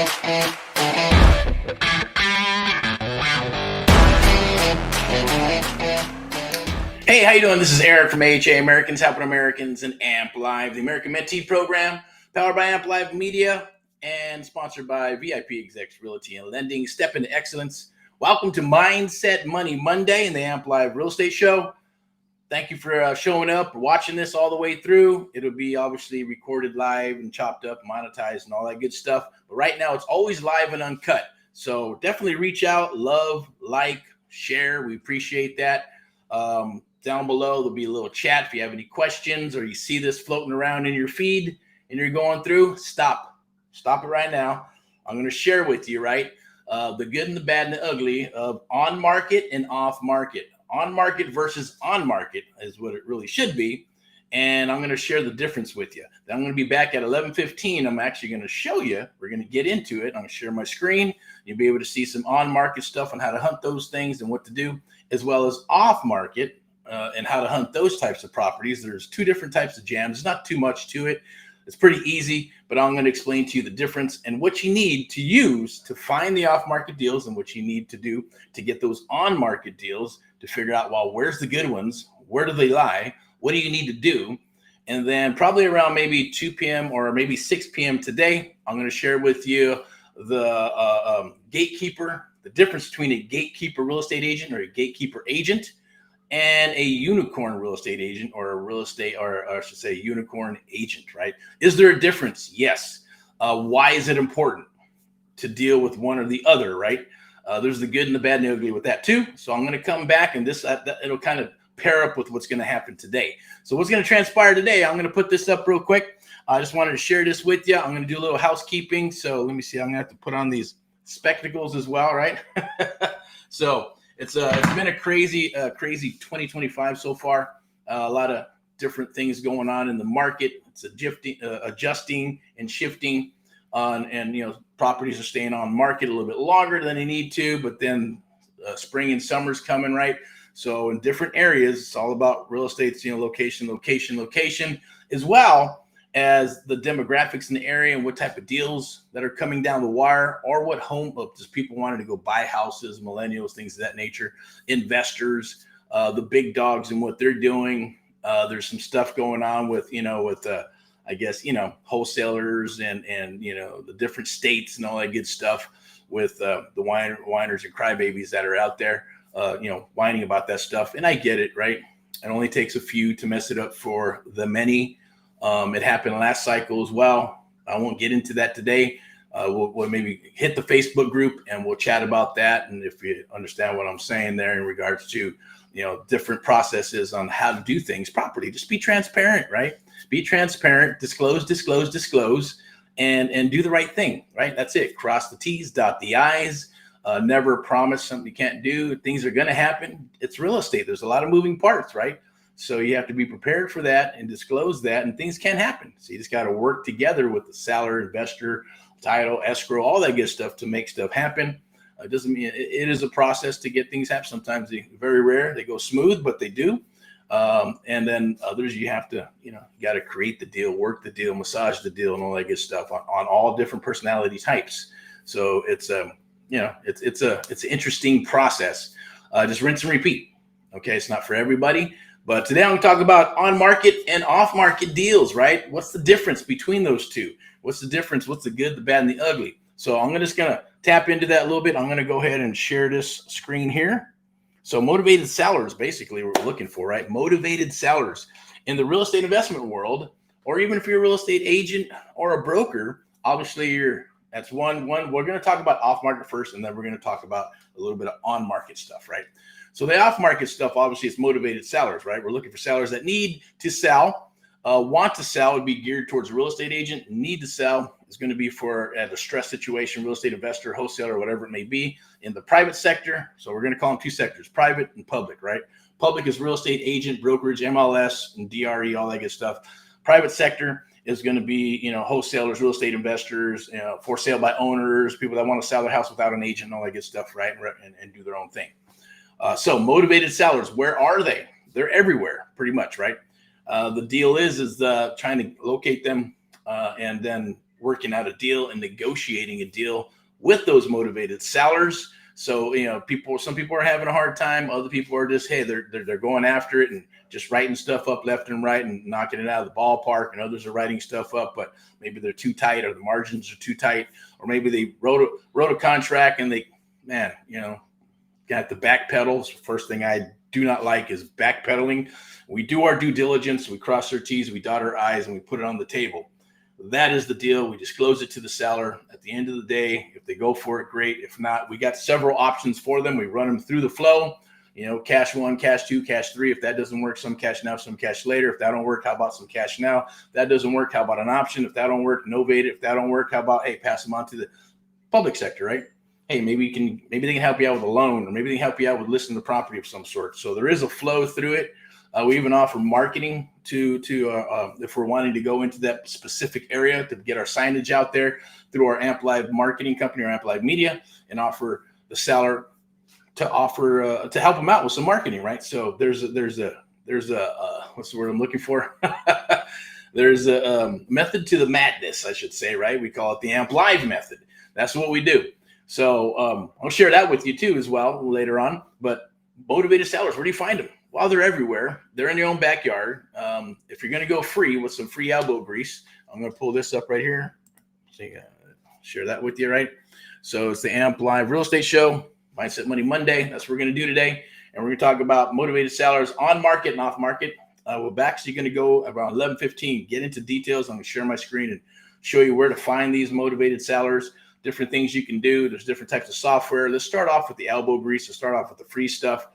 Hey, how you doing? This is Eric from AHA, Americans Helping Americans, and AMP Live, the American Mentee Program, powered by AMP Live Media and sponsored by VIPExecs Realty and Lending. Step into excellence. Welcome to Mindset Money Monday in the AMP Live Real Estate Show. Thank you for showing up, watching this all the way through. It'll be obviously recorded live and chopped up, monetized, and all that good stuff. But right now, it's always live and uncut. So definitely reach out, love, like, share. We appreciate that. Down below, there'll be a little chat. If you have any questions or you see this floating around in your feed and you're going through, stop it right now. I'm going to share with you, right? The good and the bad and the ugly of on market and off market. On market versus on market is what it really should be. And I'm going to share the difference with you. Then I'm going to be back at 11:15. I'm actually going to show you. We're going to get into it. I'm going to share my screen. You'll be able to see some on market stuff on how to hunt those things and what to do, as well as off market. And how to hunt those types of properties. There's two different types of jams. There's not too much to it. It's pretty easy, but I'm going to explain to you the difference and what you need to use to find the off-market deals and what you need to do to get those on-market deals to figure out, well, where's the good ones? Where do they lie? What do you need to do? And then probably around maybe 2 p.m. or maybe 6 p.m. today, I'm going to share with you the gatekeeper, the difference between a gatekeeper real estate agent or a gatekeeper agent and a unicorn real estate agent or a real estate, or I should say unicorn agent, right? Is there a difference? Yes. Why is it important to deal with one or the other, right? There's the good and the bad and the ugly with that too. So I'm going to come back and it'll kind of pair up with what's going to happen today. So what's going to transpire today, I'm going to put this up real quick. I just wanted to share this with you. I'm going to do a little housekeeping. So let me see. I'm going to have to put on these spectacles as well, right? So it's been a crazy 2025 so far. A lot of different things going on in the market. It's adjusting and shifting and properties are staying on market a little bit longer than they need to, but then spring and summer's coming, right? So in different areas, it's all about real estate's, location, as well as the demographics in the area and what type of deals that are coming down the wire, or what just people wanting to go buy houses, millennials, things of that nature, investors, the big dogs and what they're doing. There's some stuff going on with wholesalers and the different states and all that good stuff with the whiners and crybabies that are out there, whining about that stuff. And I get it, right? It only takes a few to mess it up for the many. It happened last cycle as well. I won't get into that today. We'll maybe hit the Facebook group and we'll chat about that. And if you understand what I'm saying there in regards to, different processes on how to do things properly, just be transparent, right? Be transparent, disclose, and do the right thing, right? That's it. Cross the T's, dot the I's. Never promise something you can't do. Things are going to happen. It's real estate. There's a lot of moving parts, right? So you have to be prepared for that and disclose that, and things can happen. So you just got to work together with the seller, investor, title, escrow, all that good stuff to make stuff happen. It doesn't mean it is a process to get things happen. Sometimes very rare, they go smooth, but they do. And then others, you have to, you got to create the deal, work the deal, massage the deal, and all that good stuff on all different personality types. So it's it's an interesting process. Just rinse and repeat. Okay, it's not for everybody. But today I'm going to talk about on-market and off-market deals, right? What's the difference between those two? What's the difference? What's the good, the bad, and the ugly? So I'm just going to tap into that a little bit. I'm going to go ahead and share this screen here. So motivated sellers, basically what we're looking for, right? Motivated sellers in the real estate investment world, or even if you're a real estate agent or a broker, obviously that's one. We're going to talk about off-market first, and then we're going to talk about a little bit of on-market stuff, right? So the off-market stuff, obviously, it's motivated sellers, right? We're looking for sellers that need to sell. Want to sell would be geared towards a real estate agent. Need to sell is going to be for a stress situation, real estate investor, wholesaler, whatever it may be in the private sector. So we're going to call them two sectors, private and public, right? Public is real estate agent, brokerage, MLS, and DRE, all that good stuff. Private sector is going to be, wholesalers, real estate investors, for sale by owners, people that want to sell their house without an agent, and all that good stuff, right? And do their own thing. So motivated sellers, where are they? They're everywhere, pretty much, right? The deal is trying to locate them and then working out a deal and negotiating a deal with those motivated sellers. So, some people are having a hard time. Other people are just, hey, they're going after it and just writing stuff up left and right and knocking it out of the ballpark. And others are writing stuff up, but maybe they're too tight or the margins are too tight, or maybe they wrote a contract and they, got the backpedals. First thing I do not like is backpedaling. We do our due diligence. We cross our T's, we dot our I's, and we put it on the table. That is the deal. We disclose it to the seller. At the end of the day, if they go for it, great. If not, we got several options for them. We run them through the flow, cash 1, cash 2, cash 3. If that doesn't work, some cash now, some cash later. If that don't work, how about some cash now? If that doesn't work, how about an option? If that don't work, novate it. If that don't work, how about, hey, pass them on to the public sector, right? Hey, maybe they can help you out with a loan, or maybe they can help you out with listing the property of some sort. So there is a flow through it. We even offer marketing to if we're wanting to go into that specific area to get our signage out there through our AMPLive marketing company or AMPLive Media, and offer the seller to help them out with some marketing, right? So there's a what's the word I'm looking for? There's a method to the madness, I should say, right? We call it the AMPLive method. That's what we do. So I'll share that with you too as well later on. But motivated sellers, where do you find them? Well, they're everywhere. They're in your own backyard. If you're going to go free with some free elbow grease, I'm going to pull this up right here. So share that with you, right? So it's the AMPLive Real Estate Show, Mindset Money Monday. That's what we're going to do today. And we're going to talk about motivated sellers on market and off market. We're actually going to go around 11:15, get into details. I'm going to share my screen and show you where to find these motivated sellers, different things you can do. There's different types of software. Let's start off with the elbow grease. Let's start off with the free stuff.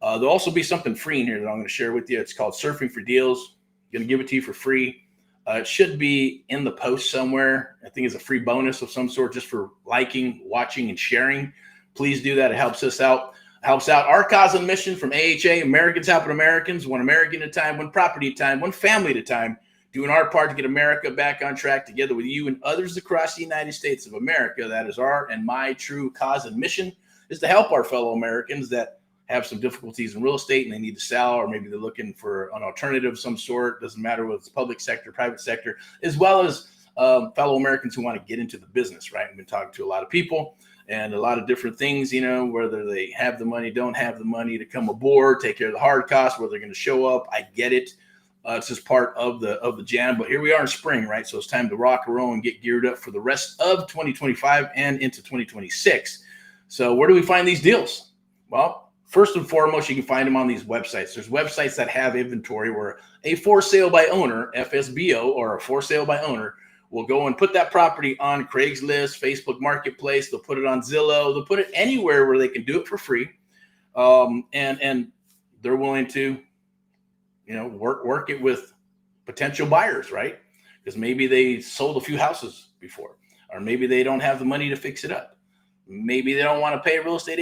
There'll also be something free in here that I'm going to share with you. It's called Surfing for Deals. I'm going to give it to you for free. It should be in the post somewhere. I think it's a free bonus of some sort just for liking, watching, and sharing. Please do that. It helps us out. It helps out our cause and mission from AHA, Americans Helping Americans, one American at a time, one property at a time, one family at a time, doing our part to get America back on track together with you and others across the United States of America. That is our and my true cause and mission, is to help our fellow Americans that have some difficulties in real estate and they need to sell, or maybe they're looking for an alternative of some sort. Doesn't matter whether it's public sector, private sector, as well as fellow Americans who want to get into the business, right? We've been talking to a lot of people and a lot of different things, whether they have the money, don't have the money to come aboard, take care of the hard costs, whether they're going to show up. I get it. It's just part of the jam. But here we are in spring, right? So it's time to rock and roll and get geared up for the rest of 2025 and into 2026. So where do we find these deals? Well, first and foremost, you can find them on these websites. There's websites that have inventory where a for sale by owner, FSBO, or a for sale by owner will go and put that property on Craigslist, Facebook Marketplace. They'll put it on Zillow. They'll put it anywhere where they can do it for free. And they're willing to, work it with potential buyers, right? Because maybe they sold a few houses before, or maybe they don't have the money to fix it up. Maybe they don't want to pay a real estate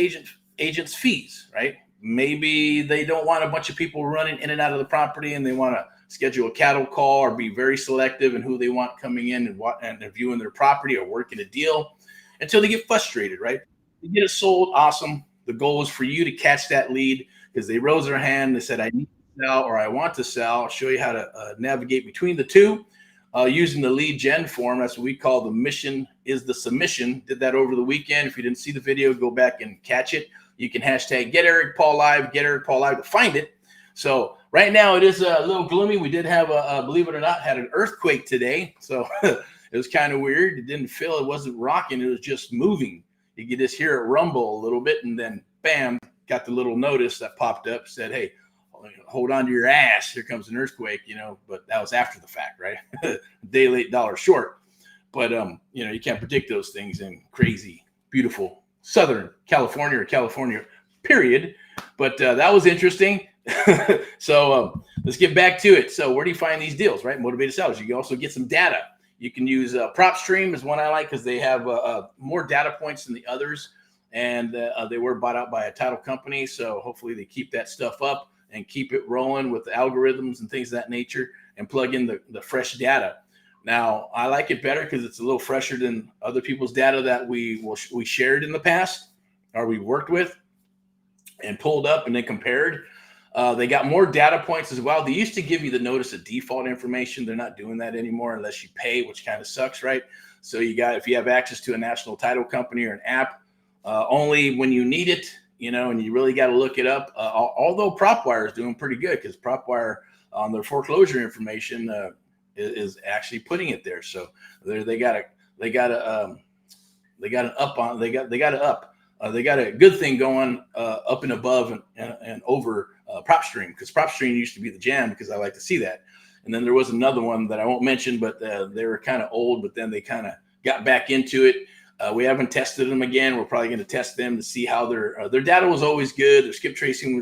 agent's fees, right? Maybe they don't want a bunch of people running in and out of the property, and they want to schedule a cattle call or be very selective in who they want coming in and viewing their property or working a deal until they get frustrated, right? You get it sold, awesome. The goal is for you to catch that lead because they rose their hand. They said, I need to sell or I want to sell. I'll show you how to navigate between the two using the lead gen form. That's what we call the mission is the submission. Did that over the weekend. If you didn't see the video, go back and catch it. You can hashtag GetErickPaulLive, GetErickPaulLive to find it. So right now it is a little gloomy. We did have believe it or not, had an earthquake today. So it was kind of weird. It didn't feel, it wasn't rocking. It was just moving. You could just hear it rumble a little bit, and then bam, got the little notice that popped up, said, hey, hold on to your ass. Here comes an earthquake, but that was after the fact, right? Day late, dollar short. But, you can't predict those things in crazy, beautiful Southern California or California, period. But that was interesting. So let's get back to it. So where do you find these deals, right? Motivated sellers. You can also get some data. You can use PropStream is one I like because they have more data points than the others. And they were bought out by a title company. So hopefully they keep that stuff up and keep it rolling with the algorithms and things of that nature and plug in the fresh data. Now, I like it better because it's a little fresher than other people's data that we shared in the past or we worked with and pulled up and then compared. They got more data points as well. They used to give you the notice of default information. They're not doing that anymore unless you pay, which kind of sucks, right? So if you have access to a national title company or an app, only when you need it, and you really got to look it up. Although PropWire is doing pretty good, because PropWire on their foreclosure information is actually putting it there. So they got a good thing going up and above and over PropStream, because PropStream used to be the jam, because I like to see that. And then there was another one that I won't mention, but they were kind of old, but then they kind of got back into it. We haven't tested them again. We're probably going to test them to see how their data was always good. Their skip tracing,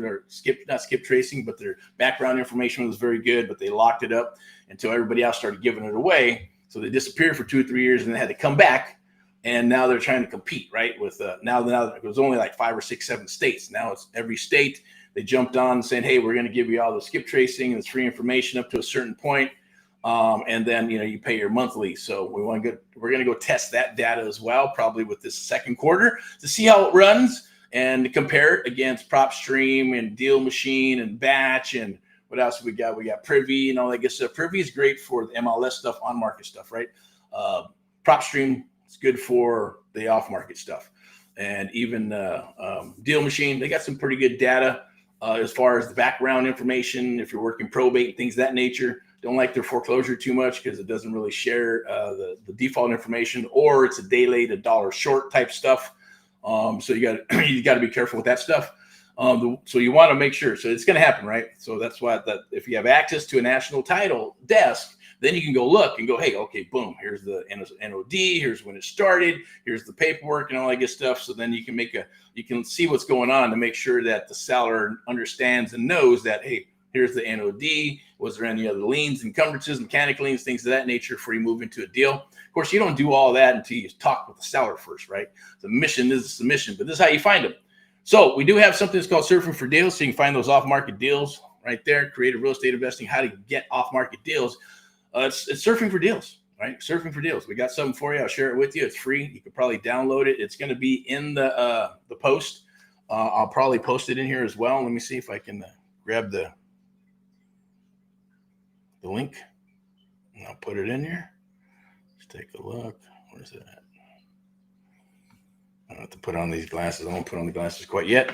but their background information was very good, but they locked it up until everybody else started giving it away. So they disappeared for 2 or 3 years, and they had to come back. And now they're trying to compete, right? With now it was only like 5 or 6, 7 states. Now it's every state. They jumped on saying, hey, we're going to give you all the skip tracing and it's free information up to a certain point. And then, you pay your monthly. So we're going to go test that data as well, probably with this second quarter, to see how it runs and compare it against PropStream and Deal Machine and Batch. And what else we got? We got Privy and all that good stuff. Privy is great for the MLS stuff, on market stuff, right? PropStream is good for the off market stuff. And even Deal Machine, they got some pretty good data as far as the background information. If you're working probate, things of that nature. Don't like their foreclosure too much, because it doesn't really share the default information, or it's a day late, $1 short type stuff. So you got to be careful with that stuff. So you want to make sure. So it's going to happen, right? So that's why if you have access to a national title desk, then you can go look and go, hey, okay, boom, here's the NOD, here's when it started, here's the paperwork and all that good stuff. So then you can see what's going on to make sure that the seller understands and knows that, hey, here's the NOD. Was there any other liens, encumbrances, mechanic liens, things of that nature before you move into a deal? Of course, you don't do all that until you talk with the seller first, right? The mission is the submission, but this is how you find them. So we do have something that's called Surfing for Deals. So you can find those off-market deals right there. Creative Real Estate Investing, how to get off-market deals. It's Surfing for Deals, right? Surfing for Deals. We got something for you. I'll share it with you. It's free. You can probably download it. It's going to be in the post. I'll probably post it in here as well. Let me see if I can grab the link, and I'll put it in here. Let's take a look. Where's it at? I don't have to put on these glasses. I won't put on the glasses quite yet,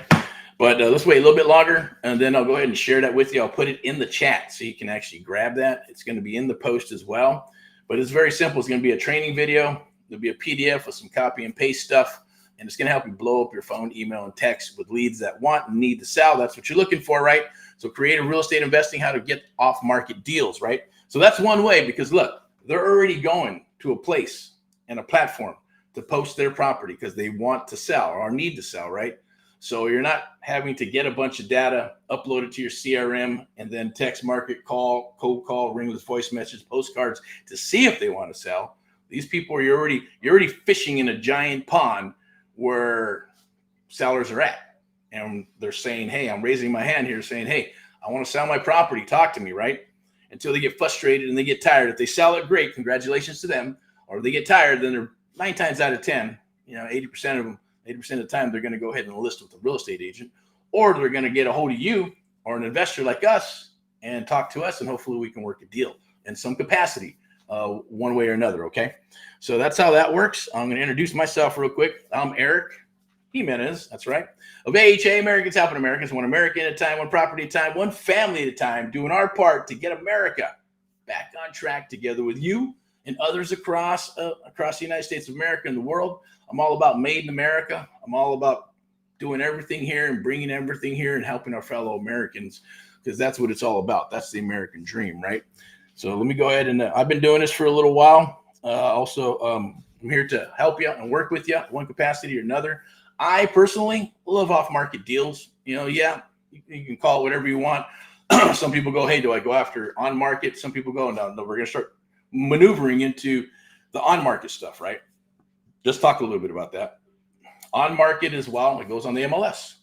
but let's wait a little bit longer, and then I'll go ahead and share that with you. I'll put it in the chat so you can actually grab that. It's going to be in the post as well, but it's very simple. It's going to be a training video. There'll be a PDF with some copy and paste stuff, and it's going to help you blow up your phone, email, and text with leads that want and need to sell. That's what you're looking for, right? So Creative Real Estate Investing, how to get off-market deals, right? So that's one way, because look, they're already going to a place and a platform to post their property because they want to sell or need to sell, right? So you're not having to get a bunch of data, upload it to your CRM, and then text market, call, cold call, ringless voice message, postcards to see if they want to sell. These people, you're already fishing in a giant pond where sellers are at. And they're saying, hey, I'm raising my hand here saying, hey, I want to sell my property. Talk to me, right? Until they get frustrated and they get tired. If they sell it, great. Congratulations to them. Or if they get tired, then they're 9 times out of 10, 80% of them, 80% of the time, they're going to go ahead and list with a real estate agent, or they're going to get a hold of you or an investor like us and talk to us, and hopefully we can work a deal in some capacity, one way or another, okay? So that's how that works. I'm going to introduce myself real quick. I'm Erick Jimenez, that's right, of AHA, Americans Helping Americans, one American at a time, one property at a time, one family at a time, doing our part to get America back on track together with you and others across the United States of America and the world. I'm all about made in America. I'm all about doing everything here and bringing everything here and helping our fellow Americans, because that's what it's all about. That's the American dream, right? So let me go ahead and I've been doing this for a little while. I'm here to help you and work with you, one capacity or another. I personally love off-market deals. You can call it whatever you want. Some people go, hey, do I go after on-market? Some people go, no, we're going to start maneuvering into the on-market stuff, right? Just talk a little bit about that. On-market as well, it goes on the MLS.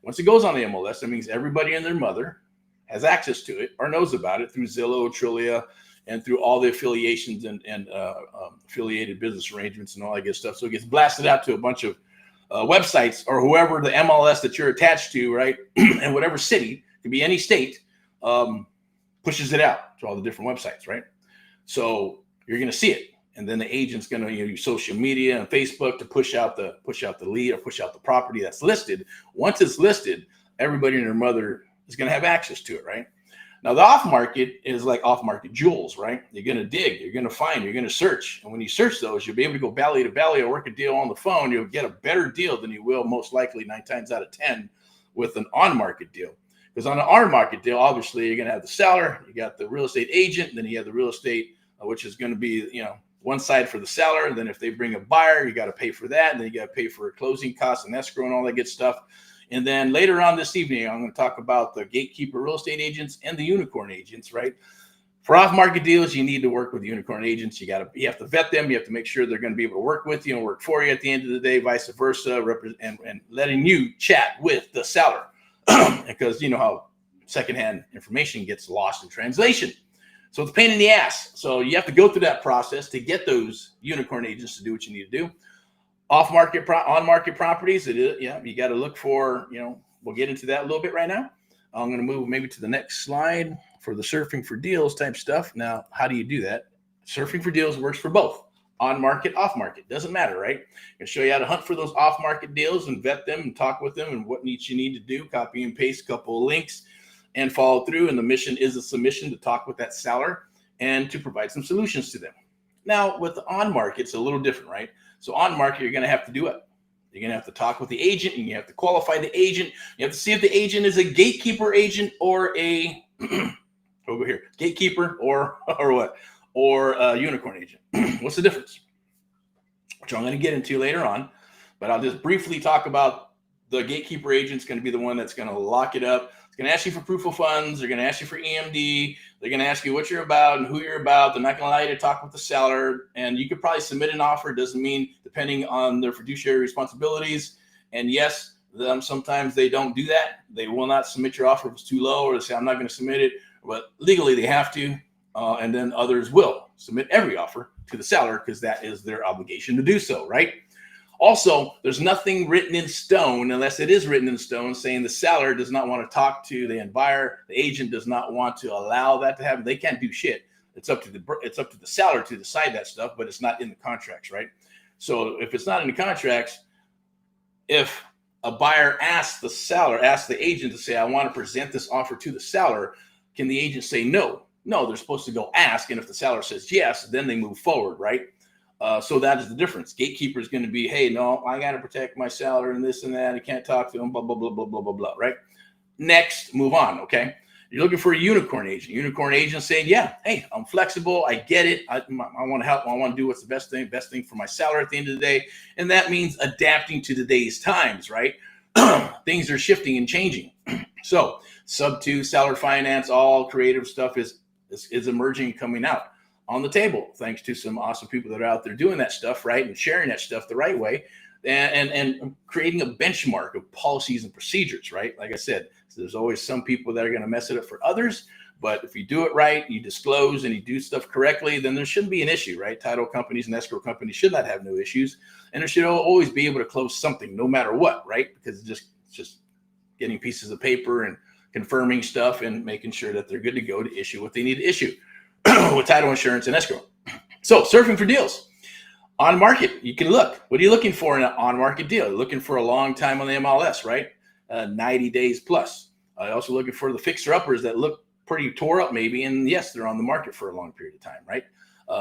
Once it goes on the MLS, that means everybody and their mother has access to it or knows about it through Zillow, Trulia, and through all the affiliations and affiliated business arrangements and all that good stuff. So it gets blasted out to a bunch of websites or whoever the MLS that you're attached to, right? And whatever city, could be any state, pushes it out to all the different websites, right? So you're going to see it. and then the agent's going to use social media and Facebook to push out the lead or push out the property that's listed. Once it's listed, everybody and their mother is going to have access to it, right? Now, the off market is like off market jewels, right? You're going to dig, you're going to find, you're going to search. And when you search those, you'll be able to go valley to valley or work a deal on the phone. You'll get a better deal than you will most likely 9 times out of 10 with an on market deal. Because on an on market deal, obviously, you're going to have the seller, you got the real estate agent, then you have the real estate, which is going to be, one side for the seller. And then if they bring a buyer, you got to pay for that. And then you got to pay for closing costs and escrow and all that good stuff. And then later on this evening, I'm going to talk about the gatekeeper real estate agents and the unicorn agents, right? For off-market deals, you need to work with unicorn agents. You have to vet them. You have to make sure they're going to be able to work with you and work for you at the end of the day, vice versa, and letting you chat with the seller. Because you know how secondhand information gets lost in translation. So it's a pain in the ass. So you have to go through that process to get those unicorn agents to do what you need to do. Off-market, on-market properties, you got to look for, we'll get into that a little bit right now. I'm going to move maybe to the next slide for the surfing for deals type stuff. Now, how do you do that? Surfing for deals works for both. On-market, off-market, doesn't matter, right? I'm going to show you how to hunt for those off-market deals and vet them and talk with them and what you need to do, copy and paste a couple of links and follow through. And the mission is a submission to talk with that seller and to provide some solutions to them. Now, with the on-market, it's a little different, right? So on-market, you're going to have to do it. You're going to have to talk with the agent, and you have to qualify the agent. You have to see if the agent is a gatekeeper agent or a over here gatekeeper or what, or a unicorn agent. What's the difference? Which I'm going to get into later on, but I'll just briefly talk about the gatekeeper agent's going to be the one that's going to lock it up. It's going to ask you for proof of funds. They're going to ask you for EMD. They're going to ask you what you're about and who you're about. They're not going to allow you to talk with the seller. And you could probably submit an offer. Doesn't mean, depending on their fiduciary responsibilities. And yes, sometimes they don't do that. They will not submit your offer if it's too low, or they say, I'm not going to submit it. But legally, they have to. And then others will submit every offer to the seller because that is their obligation to do so, right? Also, there's nothing written in stone, unless it is written in stone, saying the seller does not want to talk to the buyer. The agent does not want to allow that to happen. They can't do shit. It's up to the seller to decide that stuff, but it's not in the contracts, right? So if it's not in the contracts, if a buyer asks the agent to say, I want to present this offer to the seller, can the agent say no? No, they're supposed to go ask. And if the seller says yes, then they move forward, right? So that is the difference. Gatekeeper is going to be, hey, no, I got to protect my seller and this and that. I can't talk to them, blah, blah, blah, blah, blah, blah, blah, right? Next, move on, okay? You're looking for a unicorn agent. Unicorn agent saying, yeah, hey, I'm flexible. I get it. I want to help. I want to do what's the best thing for my seller at the end of the day. And that means adapting to today's times, right? Things are shifting and changing. So sub-2, seller finance, all creative stuff is emerging, coming out on the table, thanks to some awesome people that are out there doing that stuff right and sharing that stuff the right way, and creating a benchmark of policies and procedures, right? Like I said, so there's always some people that are going to mess it up for others, but if you do it right, you disclose and you do stuff correctly, then there shouldn't be an issue, right? Title companies and escrow companies should not have no issues, and there should always be able to close something no matter what, right? Because it's just getting pieces of paper and confirming stuff and making sure that they're good to go to issue what they need to issue with title insurance and escrow. So surfing for deals. On market, you can look. What are you looking for in an on-market deal? You're looking for a long time on the MLS, right? 90 days plus. Also looking for the fixer-uppers that look pretty tore up maybe, and yes, they're on the market for a long period of time, right?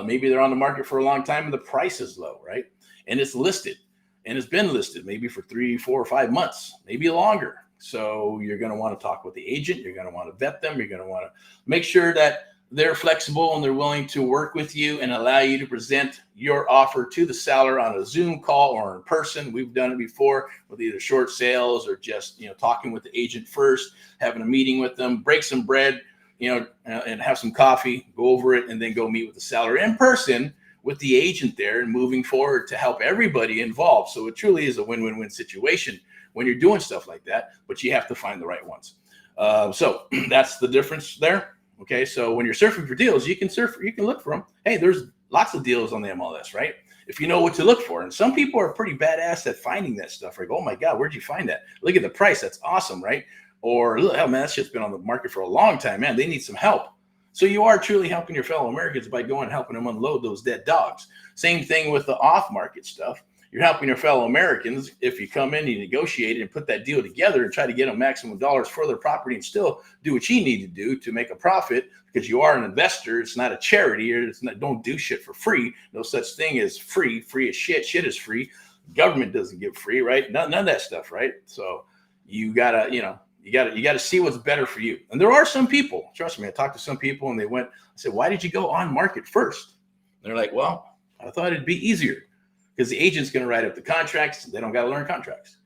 Maybe they're on the market for a long time and the price is low, right? And it's listed, and it's been listed maybe for 3, 4, or 5 months, maybe longer. So you're going to want to talk with the agent. You're going to want to vet them. You're going to want to make sure that they're flexible and they're willing to work with you and allow you to present your offer to the seller on a Zoom call or in person. We've done it before with either short sales or just, talking with the agent first, having a meeting with them, break some bread, and have some coffee, go over it, and then go meet with the seller in person with the agent there and moving forward to help everybody involved. So it truly is a win-win-win situation when you're doing stuff like that, but you have to find the right ones. So that's the difference there. Okay, so when you're surfing for deals, you can look for them. Hey, there's lots of deals on the MLS, right? If you know what to look for. And some people are pretty badass at finding that stuff. Like, oh my God, where'd you find that? Look at the price. That's awesome, right? Or, hell, man, that shit's been on the market for a long time. Man, they need some help. So you are truly helping your fellow Americans by going and helping them unload those dead dogs. Same thing with the off-market stuff. You're helping your fellow Americans if you come in, you negotiate and put that deal together and try to get them maximum dollars for their property and still do what you need to do to make a profit, because you are an investor. It's not a charity. It's not, don't do shit for free. No such thing as free. Free is shit. Shit is free. Government doesn't give free, right? None of that stuff, right? So you gotta, you gotta see what's better for you. And there are some people, trust me, I talked to some people and I said, why did you go on market first? And they're like, well, I thought it'd be easier because the agent's going to write up the contracts. They don't got to learn contracts.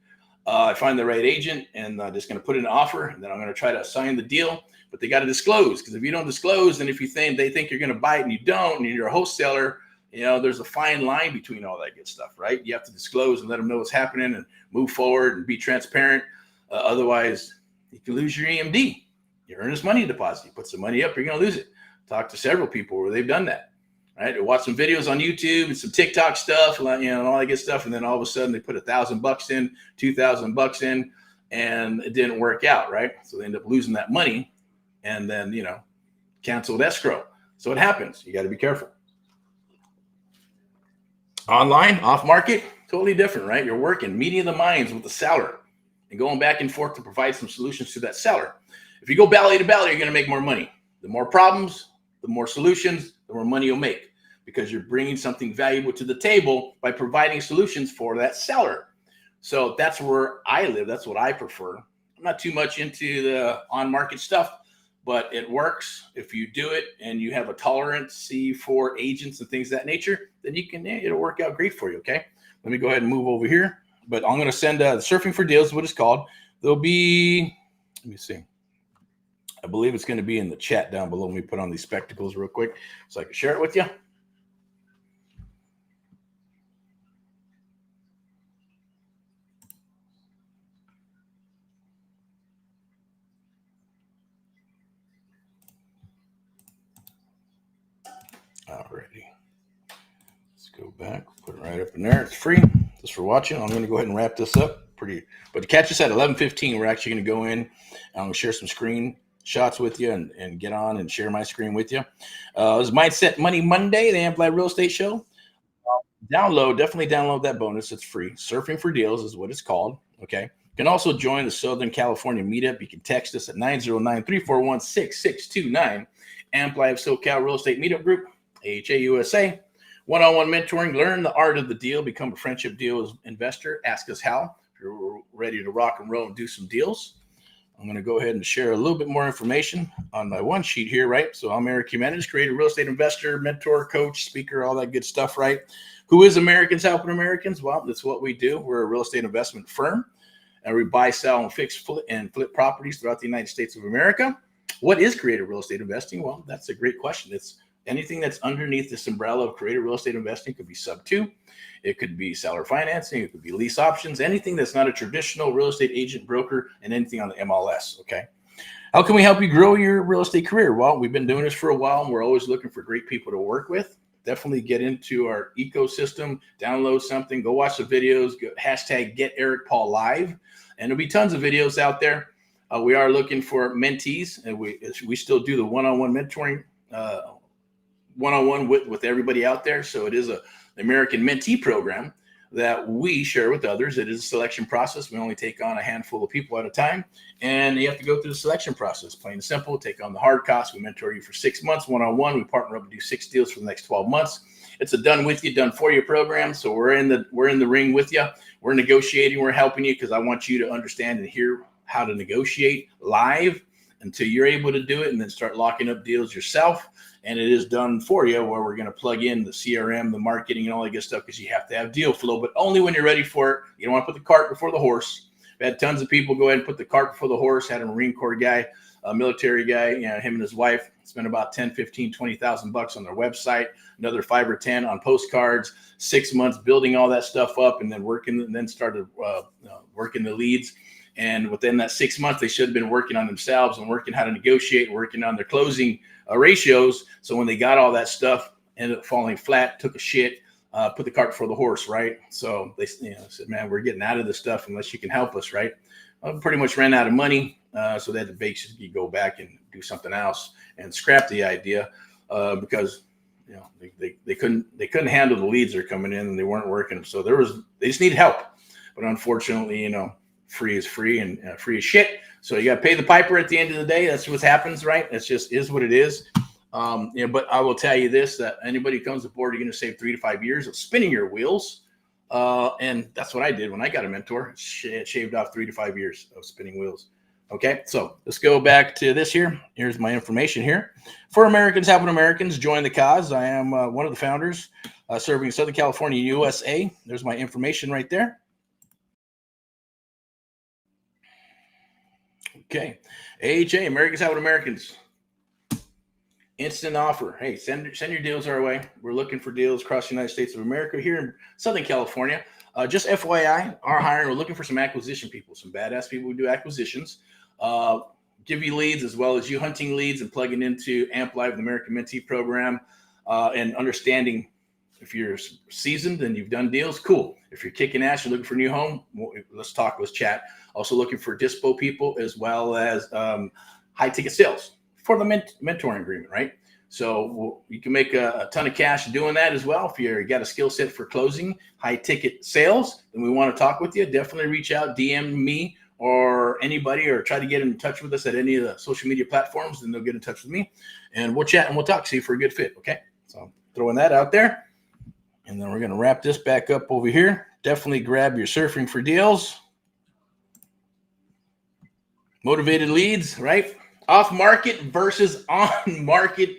I find the right agent and just going to put in an offer, and then I'm going to try to assign the deal. But they got to disclose, because if you don't disclose, then if you think they think you're going to buy it and you don't, and you're a wholesaler, there's a fine line between all that good stuff, right? You have to disclose and let them know what's happening and move forward and be transparent. Otherwise, you can lose your EMD, your earnest money deposit. You put some money up, you're going to lose it. Talk to several people where they've done that. Right? Watch some videos on YouTube and some TikTok stuff, and all that good stuff. And then all of a sudden they put $1,000 in, $2,000 in, and it didn't work out. Right. So they end up losing that money and then, canceled escrow. So it happens. You got to be careful. Online, off market, totally different, right? You're working, meeting the minds with the seller and going back and forth to provide some solutions to that seller. If you go belly to belly, you're going to make more money. The more problems, the more solutions, the more money you'll make, because you're bringing something valuable to the table by providing solutions for that seller. So that's where I live. That's what I prefer. I'm not too much into the on-market stuff, but it works. If you do it and you have a tolerance for agents and things of that nature, then it'll work out great for you. Okay. Let me go ahead and move over here, but I'm going to send Surfing for Deals is what it's called. There'll be, let me see. I believe it's going to be in the chat down below. Let me put on these spectacles real quick so I can share it with you. Alrighty. Let's go back. Put it right up in there. It's free. Just for watching. I'm going to go ahead and wrap this up. But to catch us at 11:15, we're actually going to go in. I'm going to share some screen shots with you and get on and share my screen with you. This is Mindset Money Monday, the Amplified Real Estate Show. Definitely download that bonus. It's free. Surfing for Deals is what it's called. Okay. You can also join the Southern California meetup. You can text us at 909-341-6629. Amplified SoCal Real Estate Meetup Group, AHA USA. One-on-one mentoring. Learn the art of the deal. Become a friendship deal investor. Ask us how. If you're ready to rock and roll and do some deals. I'm going to go ahead and share a little bit more information on my one sheet here, right? So I'm Erick Jimenez, creative real estate investor, mentor, coach, speaker, all that good stuff, right? Who is Americans Helping Americans? Well, that's what we do. We're a real estate investment firm, and we buy, sell, and flip properties throughout the United States of America. What is creative real estate investing? Well, that's a great question. It's anything that's underneath this umbrella of creative real estate investing. Could be sub 2. It could be seller financing. It could be lease options, anything that's not a traditional real estate agent, broker, and anything on the MLS. Okay. How can we help you grow your real estate career? Well, we've been doing this for a while, and we're always looking for great people to work with. Definitely get into our ecosystem, download something, go watch the videos, hashtag GetErickPaulLive, and there'll be tons of videos out there. We are looking for mentees, and we still do the one-on-one mentoring, one-on-one with everybody out there. So it is the American Mentee program that we share with others. It is a selection process. We only take on a handful of people at a time, and you have to go through the selection process. Plain and simple. Take on the hard costs. We mentor you for 6 months, one-on-one. We partner up and do 6 deals for the next 12 months. It's a done with you, done for you program. So we're in the ring with you. We're negotiating. We're helping you because I want you to understand and hear how to negotiate live until you're able to do it, and then start locking up deals yourself. And it is done for you, where we're going to plug in the CRM, the marketing, and all that good stuff, because you have to have deal flow, but only when you're ready for it. You don't want to put the cart before the horse. I've had tons of people go ahead and put the cart before the horse. Had a Marine Corps guy, a military guy, him and his wife spent about $10,000, $15,000, $20,000 on their website, another 5 or 10 on postcards, 6 months building all that stuff up, and then started working the leads. And within that 6 months, they should have been working on themselves and working how to negotiate, working on their closing ratios. So when they got all that stuff, ended up falling flat, took a shit, put the cart before the horse, right? So they said, man, we're getting out of this stuff unless you can help us, right? I pretty much ran out of money. so that basically go back and do something else and scrap the idea because they couldn't handle the leads that are coming in and they weren't working. So they just need help. But unfortunately, free is free and free is shit. So you got to pay the piper at the end of the day. That's what happens, right? It's just is what it is. But I will tell you this, that anybody who comes aboard, you're going to save 3 to 5 years of spinning your wheels. And that's what I did when I got a mentor. It shaved off 3 to 5 years of spinning wheels. Okay, so let's go back to this here. Here's my information here. For Americans helping Americans, join the cause. I am one of the founders serving Southern California, USA. There's my information right there. Okay, AHA, Americans helping Americans. Instant offer. Hey, send your deals our way. We're looking for deals across the United States of America here in Southern California. Just FYI, our hiring, we're looking for some acquisition people, some badass people who do acquisitions. Give you leads as well as you hunting leads and plugging into AMP Live, the American Mentee program, and understanding if you're seasoned and you've done deals, cool. If you're kicking ass, you're looking for a new home, let's talk, let's chat. Also looking for dispo people as well as high ticket sales for the mentoring agreement, right? So you can make a ton of cash doing that as well. If you got a skill set for closing high ticket sales, then we want to talk with you. Definitely reach out, DM me or anybody, or try to get in touch with us at any of the social media platforms, and they'll get in touch with me and we'll chat and we'll talk, see if we're a good fit. Okay. So I'm throwing that out there, and then we're going to wrap this back up over here. Definitely grab your surfing for deals. Motivated leads, right? Off market versus on market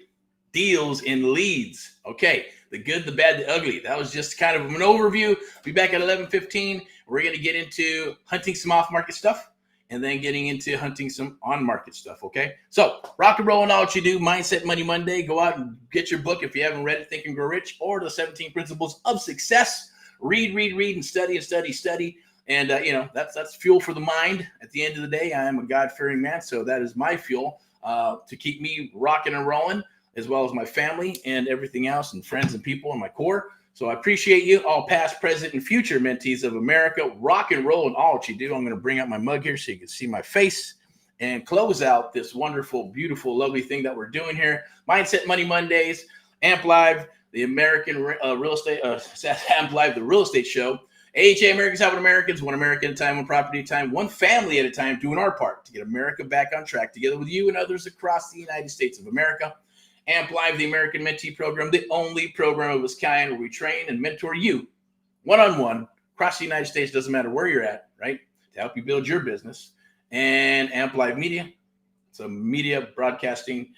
deals in leads. Okay, the good, the bad, the ugly. That was just kind of an overview. Be back at 11:15. We're going to get into hunting some off market stuff and then getting into hunting some on market stuff. Okay, so rock and roll and all what you do. Mindset Money Monday. Go out and get your book if you haven't read it, Think and Grow Rich, or the 17 Principles of Success. Read, and study and study. And, that's fuel for the mind. At the end of the day, I am a God-fearing man, so that is my fuel to keep me rocking and rolling, as well as my family and everything else and friends and people in my core. So I appreciate you, all past, present, and future mentees of America. Rock and roll and all what you do. I'm going to bring out my mug here so you can see my face and close out this wonderful, beautiful, lovely thing that we're doing here. Mindset Money Mondays, AMP Live, the American Real Estate, AMP Live, the real estate show. AHA, Americans helping Americans, one America at a time, one property at a time, one family at a time, doing our part to get America back on track together with you and others across the United States of America. AMP Live, the American Mentee program, the only program of its kind where we train and mentor you one-on-one across the United States, doesn't matter where you're at, right, to help you build your business. And AMP Live Media, it's a media broadcasting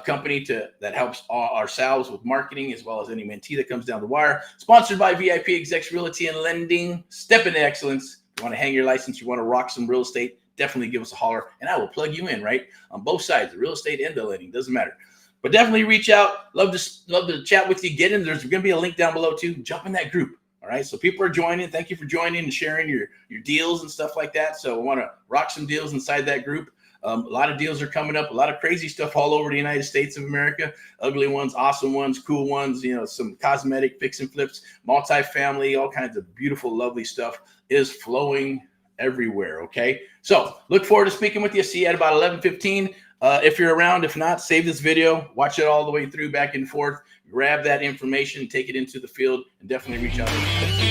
company that helps ourselves with marketing as well as any mentee that comes down the wire. Sponsored by VIPExecs Realty and Lending. Step into excellence. You want to hang your license, you want to rock some real estate, definitely give us a holler, and I will plug you in, right, on both sides, the real estate and the lending, doesn't matter. But definitely reach out. Love to chat with you. Get in. There's going to be a link down below too. Jump in that group. All right. So people are joining. Thank you for joining and sharing your deals and stuff like that. So we want to rock some deals inside that group. A lot of deals are coming up. A lot of crazy stuff all over the United States of America. Ugly ones, awesome ones, cool ones. Some cosmetic fix and flips, multifamily, all kinds of beautiful, lovely stuff is flowing everywhere. Okay. So look forward to speaking with you. See you at about 11:15. If you're around, if not, save this video, watch it all the way through, back and forth, grab that information, take it into the field, and definitely reach out.